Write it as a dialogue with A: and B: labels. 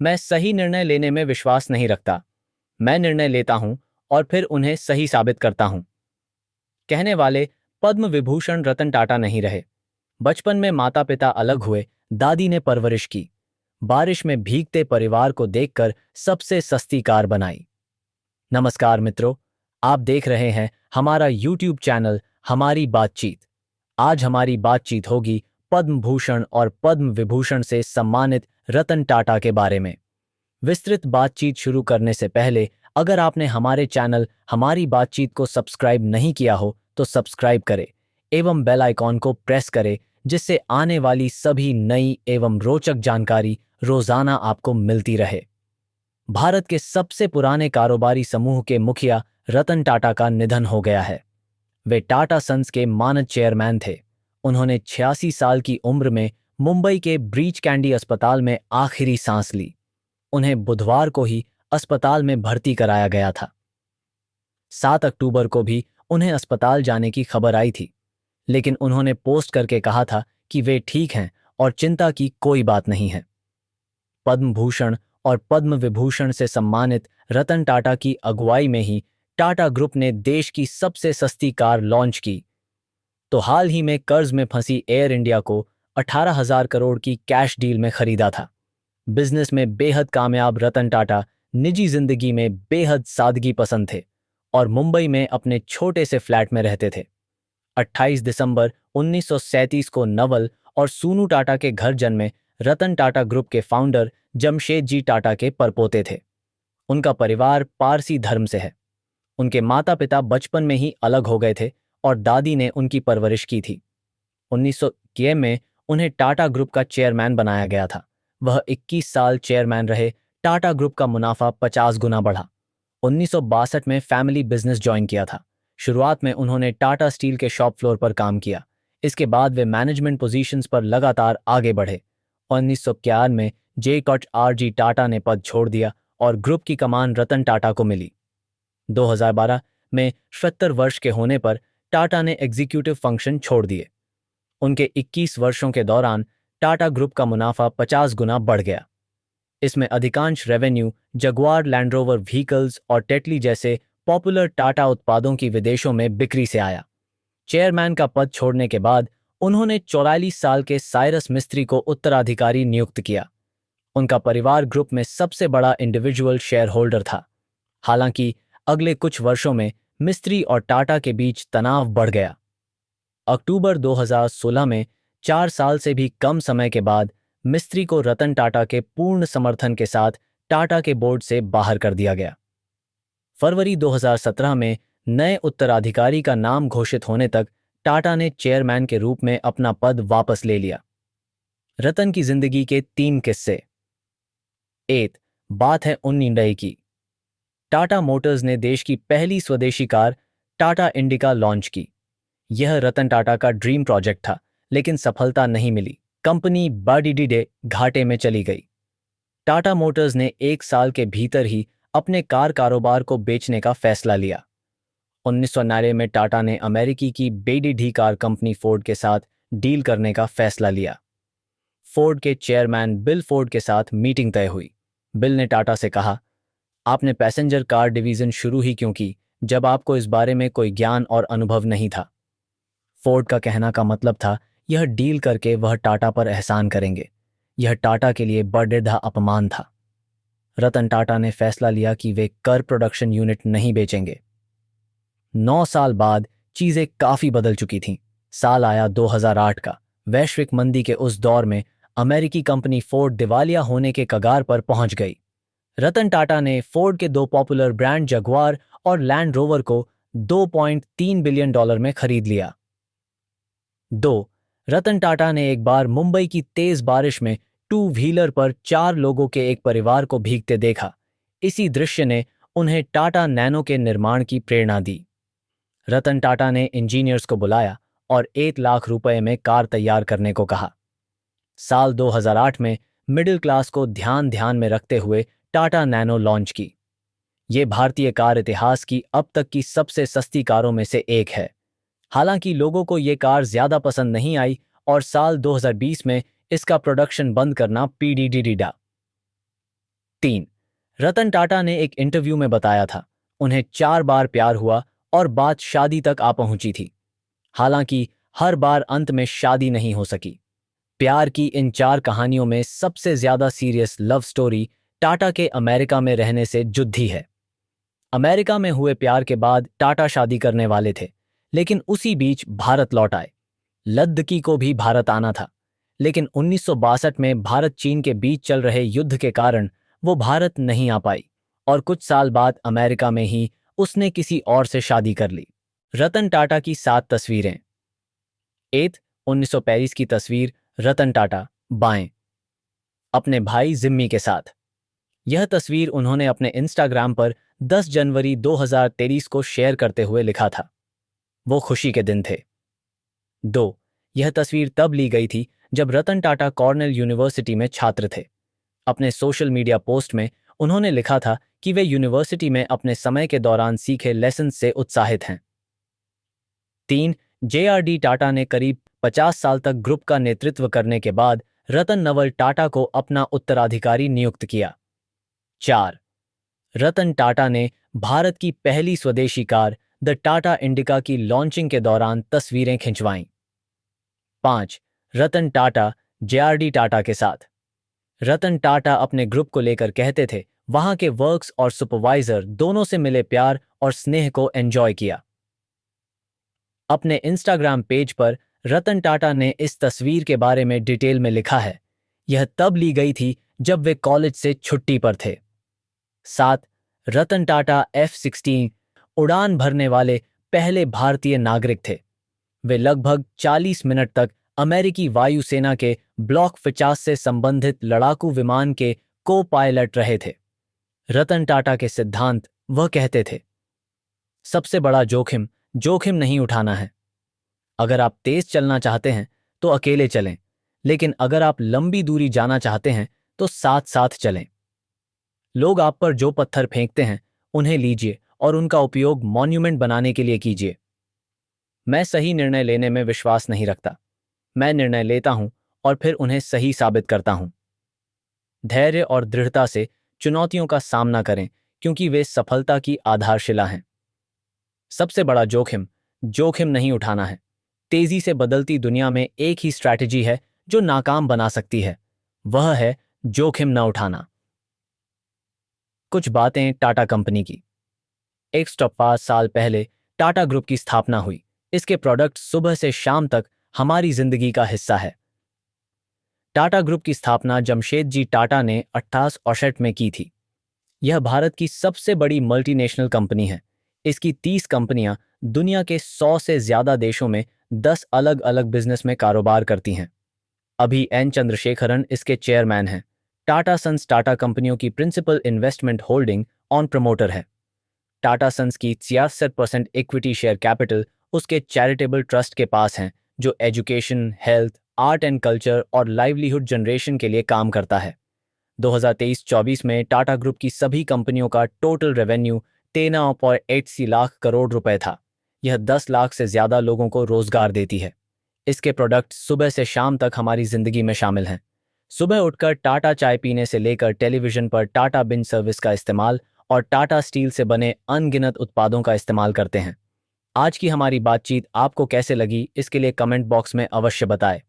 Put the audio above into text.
A: मैं सही निर्णय लेने में विश्वास नहीं रखता। मैं निर्णय लेता हूं और फिर उन्हें सही साबित करता हूं। कहने वाले पद्म विभूषण रतन टाटा नहीं रहे। बचपन में माता पिता अलग हुए, दादी ने परवरिश की। बारिश में भीगते परिवार को देखकर सबसे सस्ती कार बनाई। नमस्कार मित्रों, आप देख रहे हैं हमारा YouTube चैनल हमारी बातचीत। आज हमारी बातचीत होगी पद्म भूषण और पद्म विभूषण से सम्मानित रतन टाटा के बारे में। विस्तृत बातचीत शुरू करने से पहले अगर आपने हमारे चैनल हमारी बातचीत को सब्सक्राइब नहीं किया हो तो सब्सक्राइब करें एवं बेल आइकॉन को प्रेस करें, जिससे आने वाली सभी नई एवं रोचक जानकारी रोजाना आपको मिलती रहे। भारत के सबसे पुराने कारोबारी समूह के मुखिया रतन टाटा का निधन हो गया है। वे टाटा सन्स के मानद चेयरमैन थे। उन्होंने 86 साल की उम्र में मुंबई के ब्रीच कैंडी अस्पताल में आखिरी सांस ली। उन्हें बुधवार को ही अस्पताल में भर्ती कराया गया था। 7 अक्टूबर को भी उन्हें अस्पताल जाने की खबर आई थी, लेकिन उन्होंने पोस्ट करके कहा था कि वे ठीक हैं और चिंता की कोई बात नहीं है। पद्म भूषण और पद्म विभूषण से सम्मानित रतन टाटा की अगुवाई में ही टाटा ग्रुप ने देश की सबसे सस्ती कार लॉन्च की। तो हाल ही में कर्ज में फंसी एयर इंडिया को 18,000 करोड़ की कैश डील में खरीदा था। बिजनेस में बेहद कामयाब रतन टाटा निजी जिंदगी में बेहद सादगी पसंद थे और मुंबई में अपने छोटे से फ्लैट में रहते थे। 28 दिसंबर 1937 को नवल और सूनू टाटा के घर जन्मे रतन टाटा ग्रुप के फाउंडर जमशेदजी टाटा के परपोते थे। उनका परिवार पारसी धर्म से है। उनके माता पिता बचपन में ही अलग हो गए थे और दादी ने उनकी परवरिश की थी। 1991 में उन्हें टाटा ग्रुप का चेयरमैन बनाया गया था। वह 21 साल चेयरमैन रहे। टाटा ग्रुप का मुनाफा 50 गुना बढ़ा। 1962 में फैमिली बिजनेस ज्वाइन किया था। शुरुआत में उन्होंने टाटा स्टील के शॉप फ्लोर पर काम किया। इसके बाद वे मैनेजमेंट पोजीशंस पर लगातार आगे बढ़े। 1951 में जे.आर.जी. टाटा ने पद छोड़ दिया और ग्रुप की कमान रतन टाटा को मिली। 2012 में 76 वर्ष के होने पर टाटा ने एग्जीक्यूटिव फंक्शन छोड़ दिए। उनके 21 वर्षों के दौरान टाटा ग्रुप का मुनाफा 50 गुना बढ़ गया। इसमें अधिकांश revenue Jaguar land rover vehicles और टेटली जैसे पॉपुलर टाटा उत्पादों की विदेशों में बिक्री से आया। चेयरमैन का पद छोड़ने के बाद उन्होंने 44 साल के साइरस मिस्त्री को उत्तराधिकारी नियुक्त किया। उनका परिवार ग्रुप में सबसे बड़ा इंडिविजुअल शेयर होल्डर था। हालांकि अगले कुछ वर्षों में मिस्त्री और टाटा के बीच तनाव बढ़ गया। अक्टूबर 2016 में 4 साल से भी कम समय के बाद मिस्त्री को रतन टाटा के पूर्ण समर्थन के साथ टाटा के बोर्ड से बाहर कर दिया गया। फरवरी 2017 में नए उत्तराधिकारी का नाम घोषित होने तक टाटा ने चेयरमैन के रूप में अपना पद वापस ले लिया। रतन की जिंदगी के 3 किस्से। 1. बात है 19 की। टाटा मोटर्स ने देश की पहली स्वदेशी कार टाटा इंडिका लॉन्च की। यह रतन टाटा का ड्रीम प्रोजेक्ट था, लेकिन सफलता नहीं मिली। कंपनी बड़े घाटे में चली गई। टाटा मोटर्स ने 1 साल के भीतर ही अपने कार कारोबार को बेचने का फैसला लिया। 1990 में टाटा ने अमेरिकी की बेडी कार कंपनी फोर्ड के साथ डील करने का फैसला लिया। फोर्ड के चेयरमैन बिल फोर्ड के साथ मीटिंग तय हुई। बिल ने टाटा से कहा, आपने पैसेंजर कार डिवीजन शुरू ही क्यों की जब आपको इस बारे में कोई ज्ञान और अनुभव नहीं था। फोर्ड का कहना का मतलब था, यह डील करके वह टाटा पर एहसान करेंगे। यह टाटा के लिए बड़ा अपमान था। रतन टाटा ने फैसला लिया कि वे कार प्रोडक्शन यूनिट नहीं बेचेंगे। 9 साल बाद चीजें काफी बदल चुकी थीं। साल आया 2008 का। वैश्विक मंदी के उस दौर में अमेरिकी कंपनी फोर्ड दिवालिया होने के कगार पर पहुंच गई। रतन टाटा ने फोर्ड के 2 पॉपुलर ब्रांड जगुआर और लैंड रोवर को $2.3 बिलियन में खरीद लिया। 2. रतन टाटा ने एक बार मुंबई की तेज बारिश में 2 व्हीलर पर 4 लोगों के एक परिवार को भीगते देखा। इसी दृश्य ने उन्हें टाटा नैनो के निर्माण की प्रेरणा दी। रतन टाटा ने इंजीनियर्स को बुलाया और 1 लाख रुपए में कार तैयार करने को कहा। साल 2008 में मिडिल क्लास को ध्यान में रखते हुए टाटा नैनो लॉन्च की। ये भारतीय कार इतिहास की अब तक की सबसे सस्ती कारों में से एक है। हालांकि लोगों को ये कार ज्यादा पसंद नहीं आई और साल 2020 में इसका प्रोडक्शन बंद करना पड़ा। 3. रतन टाटा ने एक इंटरव्यू में बताया था उन्हें 4 बार प्यार हुआ और बात शादी तक आ पहुंची थी। हालांकि हर बार अंत में शादी नहीं हो सकी। प्यार की इन 4 कहानियों में सबसे ज्यादा सीरियस लव स्टोरी टाटा के अमेरिका में रहने से जुड़ी है। अमेरिका में हुए प्यार के बाद टाटा शादी करने वाले थे, लेकिन उसी बीच भारत लौट आए। लद्दाखी को भी भारत आना था, लेकिन 1962 में भारत चीन के बीच चल रहे युद्ध के कारण वो भारत नहीं आ पाई और कुछ साल बाद अमेरिका में ही उसने किसी और से शादी कर ली। रतन टाटा की 7 तस्वीरें। 8 1935 की तस्वीर रतन टाटा बाएं अपने भाई जिम्मी के साथ। यह तस्वीर उन्होंने अपने इंस्टाग्राम पर 10 जनवरी 2023 को शेयर करते हुए लिखा था। वो खुशी के दिन थे। 2 यह तस्वीर तब ली गई थी जब रतन टाटा कॉर्नेल यूनिवर्सिटी में छात्र थे। अपने सोशल मीडिया पोस्ट में उन्होंने लिखा था कि वे यूनिवर्सिटी में अपने समय के दौरान सीखे लेसन से उत्साहित हैं। 3 JRD टाटा ने करीब 50 साल तक ग्रुप का नेतृत्व करने के बाद रतन नवल टाटा को अपना उत्तराधिकारी नियुक्त किया। 4 रतन टाटा ने भारत की पहली स्वदेशी कार द टाटा इंडिका की लॉन्चिंग के दौरान तस्वीरें खिंचवाईं। 5 रतन टाटा JRD टाटा के साथ। रतन टाटा अपने ग्रुप को लेकर कहते थे वहां के वर्क्स और सुपरवाइजर दोनों से मिले प्यार और स्नेह को एंजॉय किया। अपने इंस्टाग्राम पेज पर रतन टाटा ने इस तस्वीर के बारे में डिटेल में लिखा है। यह तब ली गई थी जब वे कॉलेज से छुट्टी पर थे। 7 रतन टाटा F-16 उड़ान भरने वाले पहले भारतीय नागरिक थे। वे लगभग 40 मिनट तक अमेरिकी वायुसेना के ब्लॉक 50 से संबंधित लड़ाकू विमान के को पायलट रहे थे। रतन टाटा के सिद्धांत वह कहते थे, सबसे बड़ा जोखिम जोखिम नहीं उठाना है। अगर आप तेज चलना चाहते हैं तो अकेले चलें, लेकिन अगर आप लंबी दूरी जाना चाहते हैं तो साथ साथ चलें। लोग आप पर जो पत्थर फेंकते हैं उन्हें लीजिए और उनका उपयोग मॉन्यूमेंट बनाने के लिए कीजिए। मैं सही निर्णय लेने में विश्वास नहीं रखता। मैं निर्णय लेता हूं और फिर उन्हें सही साबित करता हूं। धैर्य और दृढ़ता से चुनौतियों का सामना करें क्योंकि वे सफलता की आधारशिला हैं। सबसे बड़ा जोखिम जोखिम नहीं उठाना है। तेजी से बदलती दुनिया में एक ही स्ट्रैटेजी है जो नाकाम बना सकती है, वह है जोखिम न उठाना। कुछ बातें टाटा कंपनी की। 105 साल पहले टाटा ग्रुप की स्थापना हुई। इसके प्रोडक्ट सुबह से शाम तक हमारी जिंदगी का हिस्सा है। टाटा ग्रुप की स्थापना जमशेदजी टाटा ने 1868 में की थी। यह भारत की सबसे बड़ी मल्टीनेशनल कंपनी है। इसकी 30 कंपनियां दुनिया के 100 से ज्यादा देशों में 10 अलग अलग बिजनेस में कारोबार करती हैं। अभी एन चंद्रशेखरन इसके चेयरमैन हैं। टाटा सन्स टाटा कंपनियों की principal investment holding on promoter है। टाटा सन्स की 66% इक्विटी शेयर कैपिटल उसके चैरिटेबल ट्रस्ट के पास हैं, जो education, health, art and culture और लाइवलीहुड जनरेशन के लिए काम करता है। 2023-24 में टाटा ग्रुप की सभी कंपनियों का टोटल रेवेन्यू 13.80 लाख करोड़ रुपए था। यह 10 लाख से ज्यादा लोगों को रोजगार देती है। इसके प्रोडक्ट सुबह से शाम तक हमारी जिंदगी में शामिल हैं। सुबह उठकर टाटा चाय पीने से लेकर टेलीविजन पर टाटा बिंज सर्विस का इस्तेमाल और टाटा स्टील से बने अनगिनत उत्पादों का इस्तेमाल करते हैं। आज की हमारी बातचीत आपको कैसे लगी, इसके लिए कमेंट बॉक्स में अवश्य बताएं।